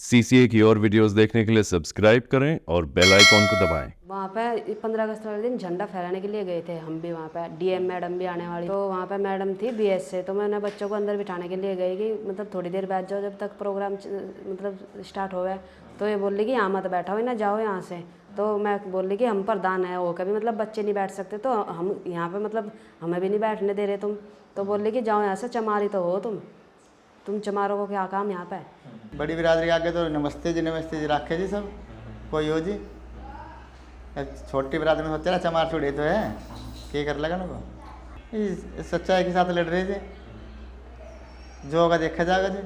CCA की और videos देखने के लिए सब्सक्राइब करें और बेल आइकॉन को दबाएं। वहाँ पे 15 अगस्त वाले दिन झंडा फहराने के लिए गए थे हम भी। वहाँ पे डीएम मैडम भी आने वाली, तो वहाँ पे मैडम थी बीएस से, तो मैंने बच्चों को अंदर बिठाने के लिए गई कि मतलब थोड़ी देर बैठ जाओ जब तक प्रोग्राम मतलब स्टार्ट हो गया। तो ये बोल रही कि यहाँ मत बैठा हो ना, जाओ यहाँ से। तो मैं बोल रही कि हम प्रधान है, वो कभी मतलब बच्चे नहीं बैठ सकते, तो हम यहाँ पे मतलब हमें भी नहीं बैठने दे रहे तुम। तो बोल रही कि जाओ यहाँ से, चमारी तो हो तुम चमारों को क्या काम यहाँ पे। बड़ी बिरादरी आगे तो नमस्ते जी राखे जी सब कोई हो जी। छोटी बिरादरी में सोचे ना चमार चूड़े तो है क्या कर लगा ना को सच्चाई के साथ लड़ रहे थे, जो होगा देखा जाएगा जी।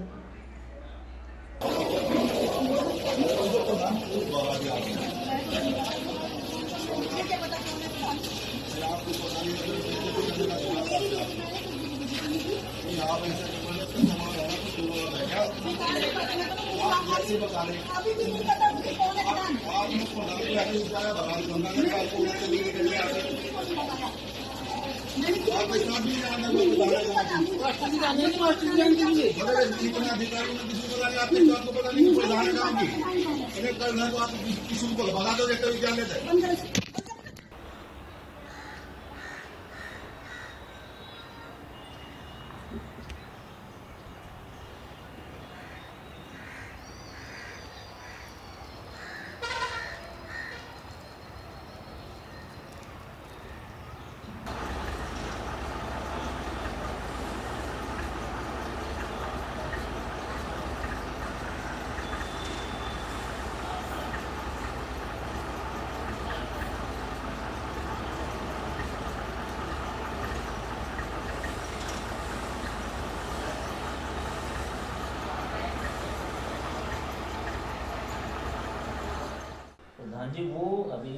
प्रधान जी, वो अभी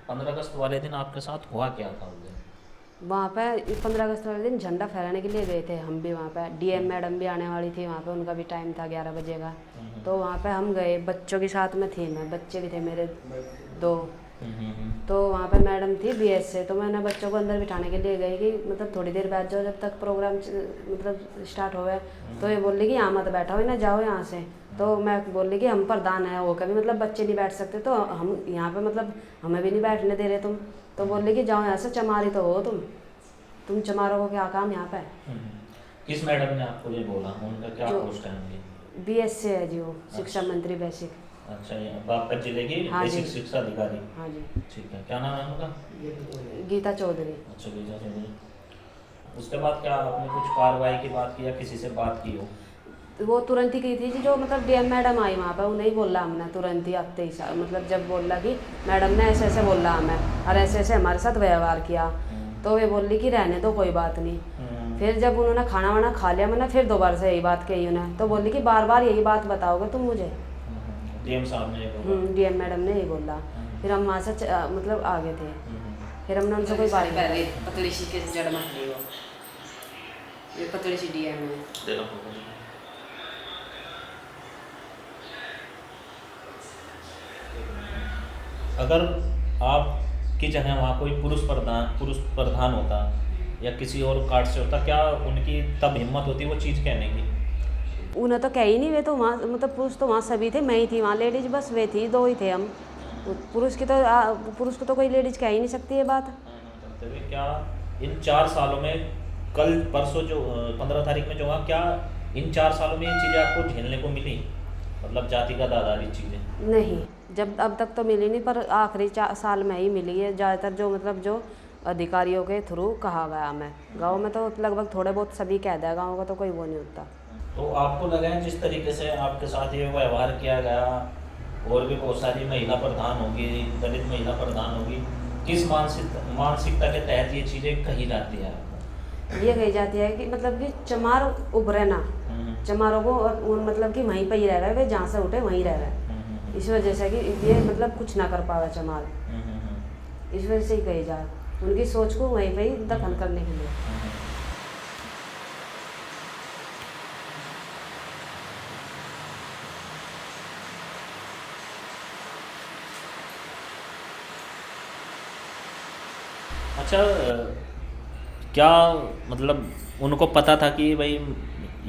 15 अगस्त वाले दिन आपके साथ हुआ क्या था उस दिन? वहाँ पे 15 अगस्त वाले दिन झंडा फहराने के लिए गए थे हम भी। वहाँ पे डीएम मैडम भी आने वाली थी, वहाँ पे उनका भी टाइम था 11 बजे का। तो वहाँ पे हम गए, बच्चों के साथ में थी मैं, बच्चे भी थे मेरे 2। तो वहाँ पे मैडम थी बीएस से, तो मैंने बच्चों को अंदर बिठाने के लिए गई कि मतलब थोड़ी देर बैठ जाओ जब तक प्रोग्राम मतलब स्टार्ट हो गया। तो ये बोल रही कि यहाँ मत बैठा हो ना, जाओ यहाँ से। तो मैं बोल रही कि हम प्रधान है, वो कभी मतलब बच्चे नहीं बैठ सकते, तो हम यहाँ पे मतलब हमें भी नहीं बैठने दे रहे तुम। तो बोल रही कि जाओ यहाँ से, चमारी तो हो तुम चमारों को क्या काम यहाँ पे। किस मैडम ने आपको ये बोला? उनका क्या जो पोस्ट है उनकी? बीएस से है जी, वो शिक्षा मंत्री बेसिक। अच्छा, ये बागपत जिले की हाँ जी। बेसिक शिक्षा अधिकारी। हाँ जी, ठीक है, क्या नाम है उनका? गीता चौधरी। अच्छा, विजय चौधरी। उसके बाद क्या आपने कुछ कार्रवाई की बात की या किसी से बात की हो? वो तुरंत ही की थी जी, जो मतलब डीएम मैडम आई वहाँ पे, उन्हें ही बोला हमने तुरंत ही आते ही मतलब जब बोला कि मैडम ने ऐसे ऐसे बोला हमें और ऐसे ऐसे हमारे साथ व्यवहार किया। तो वे बोली कि रहने दो, कोई बात नहीं। फिर जब उन्होंने खाना वाना खा लिया, मैंने फिर दोबारा से यही बात कही उन्हें, तो बोली कि बार बार यही बात बताओगे तुम मुझे। डीएम साहब ने ये बोला? डीएम मैडम ने यही बोला। फिर हम वहाँ से मतलब आ गए थे। फिर हमने उनसे कोई बात नहीं। पतली सी के जड़ मत ली, वो ये पतली सी डीएम है। अगर आपकी जगह वहाँ कोई पुरुष प्रधान होता या किसी और कार्ड से होता, क्या उनकी तब हिम्मत होती वो चीज़ कहने की? उन्हें तो कह ही नहीं, वे तो वहाँ मतलब पुरुष तो वहाँ सभी थे, मैं ही थी वहाँ, लेडीज बस वे थी, 2 ही थे हम। पुरुष को तो कोई लेडीज कह ही नहीं सकती ये बात। करते हुए क्या इन 4 सालों में, कल परसों जो 15 तारीख में जो हुआ, क्या इन 4 सालों में ये चीज़ें आपको झेलने को मिली? मतलब जातिगत आधारित चीज़ें? नहीं, जब अब तक तो मिली नहीं, पर आखिरी 4 साल में ही मिली है ज़्यादातर, जो मतलब जो अधिकारियों के थ्रू कहा गया हमें। गाँव में तो लगभग थोड़े बहुत सभी कह दिया, गाँव का तो कोई वो नहीं होता। तो आपको लगा है जिस तरीके से आपके साथ ये व्यवहार किया गया, और भी बहुत सारी महिला प्रधान होगी, दलित महिला प्रधान होगी, किस मानसिकता के तहत ये चीज़ें कही जाती है आपको? ये कही जाती है कि मतलब कि चमार उभरे ना, चमारों को और मतलब कि वहीं पर ही रह रहे, वे जहाँ से उठे वहीं रह रहे, इस वजह से कि ये मतलब कुछ ना कर पावे चमार, इस वजह से ही कही जाए, उनकी सोच को वहीं पर ही दखल करने के लिए। अच्छा, क्या मतलब उनको पता था कि भाई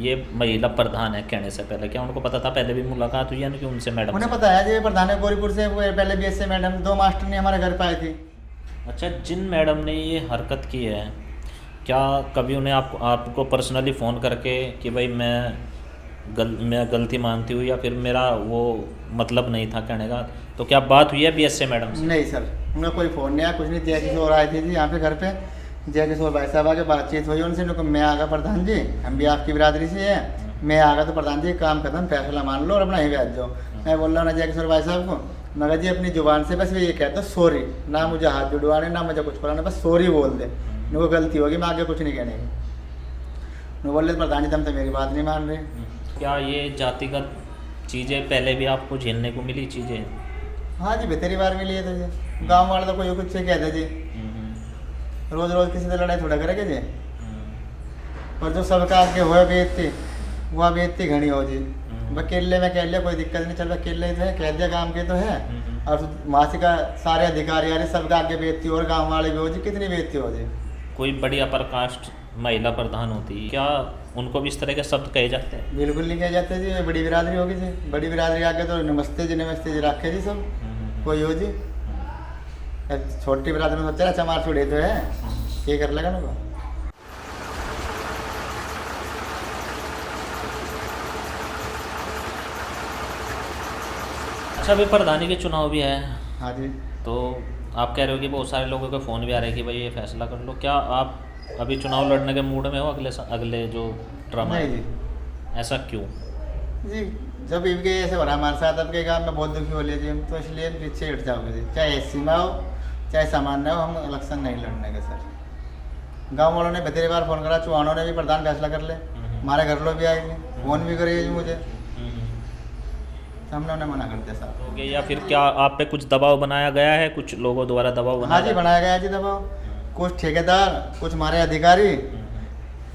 ये महिला प्रधान है कहने से पहले क्या उनको पता था? पहले भी मुलाकात हुई है कि उनसे मैडम उन्हें से? पता है जी, प्रधान है गोरीपुर से, वो पहले BSc मैडम 2 मास्टर ने हमारे घर पे आई थी। अच्छा, जिन मैडम ने ये हरकत की है, क्या कभी उन्हें आपको पर्सनली फ़ोन करके कि भाई मैं गलती मानती हूँ या फिर मेरा वो मतलब नहीं था कहने का, तो क्या बात हुई है BSc मैडम से? नहीं सर, उनका कोई फ़ोन नहीं आया, कुछ नहीं। जय किशोर आए थे जी यहाँ पे घर पे, जय किशोर भाई साहब आके बातचीत हुई उनसे। उनको मैं आगा प्रधान जी, हम भी आपकी बिरादरी से हैं, मैं आगा तो प्रधान जी काम खत्म, फैसला मान लो और अपना ही बैठ जाओ। मैं बोल रहा हूँ ना जय किशोर भाई साहब को, मगर जी अपनी जुबान से बस ये कहता सॉरी, ना मुझे हाथ जुड़वाने ना मुझे कुछ कराना, बस सॉरी बोल दे, उनको गलती होगी, मैं आगे कुछ नहीं कहने की। मैं बोल रहे प्रधान जी तुम तो मेरी बात नहीं मान रहे। क्या ये जातिगत चीज़ें पहले भी आपको झेलने को मिली चीज़ें? हाँ जी, बेहतरी बार मिली है तो जी, गाँव वाले तो कोई कुछ से कहते जी, रोज़ रोज़ किसी से लड़ाई थोड़ा करेंगे जी। पर जो सबका आगे हुआ बेइज्जती, वह बेइज्जती घनी हो जी। अकेले में कह लिया कोई दिक्कत नहीं, चल अकेले ही तो है, कह दिया काम के तो है, और मासी का सारे अधिकारी यार सबका आगे बेइज्जती और गाँव वाले भी हो जी, कितनी बेइज्जती हो जी। कोई बड़ी अपर कास्ट महिला प्रधान होती है, क्या उनको भी इस तरह के शब्द कहे जाते हैं? बिल्कुल नहीं कहे जाते जी, बड़ी बिरादरी होगी जी, बड़ी बिरादरी आगे तो नमस्ते जी रखे जी सब कोई हो जी। छोटी बिरादरी में सोचा चमार छुड़े तो है, ये कर लगा ना। अच्छा, अभी प्रधानी के चुनाव भी है, हाँ जी, तो आप कह रहे हो कि बहुत सारे लोगों के फ़ोन भी आ रहे हैं कि भाई ये फैसला कर लो, क्या आप अभी चुनाव लड़ने के मूड में हो अगले जो ड्रामा नहीं है? जी ऐसा क्यों? जी, जब इनके ऐसे हो रहा हमारे साथ, आपके गाँव में बहुत दुखी हो लीजिए, तो इसलिए पीछे हट जाओगे जी, चाहे एसी में हो चाहे सामान्य हो, हम इलेक्शन नहीं लड़ने के सर। गांव वालों ने बेहतरी बार फ़ोन करा, चौहानों ने भी प्रधान फैसला कर ले, हमारे घर लोग भी आए थे, फ़ोन भी करे जी मुझे, तो हमने उन्हें मना कर दिया साहब। हो गया, या फिर क्या आप पे कुछ दबाव बनाया गया है, कुछ लोगों द्वारा दबाव हाँ जी, बनाया? बनाया गया जी दबाव, कुछ ठेकेदार, कुछ हमारे अधिकारी,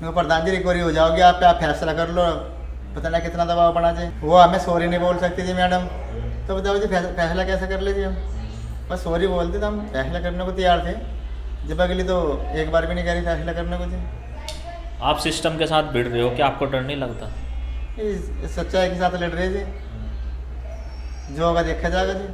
प्रधान जी रिकवरी हो जाओगी आप पे, आप फैसला कर लो, पता नहीं कितना दबाव बना जी। वो हमें सॉरी नहीं बोल सकती थी मैडम, तो बताओ जी फैसला कैसे कर लीजिए हम, बस सॉरी बोलते तो हम फैसला करने को तैयार थे, जब अगली तो एक बार भी नहीं कह रही फैसला करने को जी। आप सिस्टम के साथ भिड़ रहे हो, क्या आपको डर नहीं लगता? इस सच्चाई के साथ लड़ रहे जी, जो होगा देखा जाएगा जी।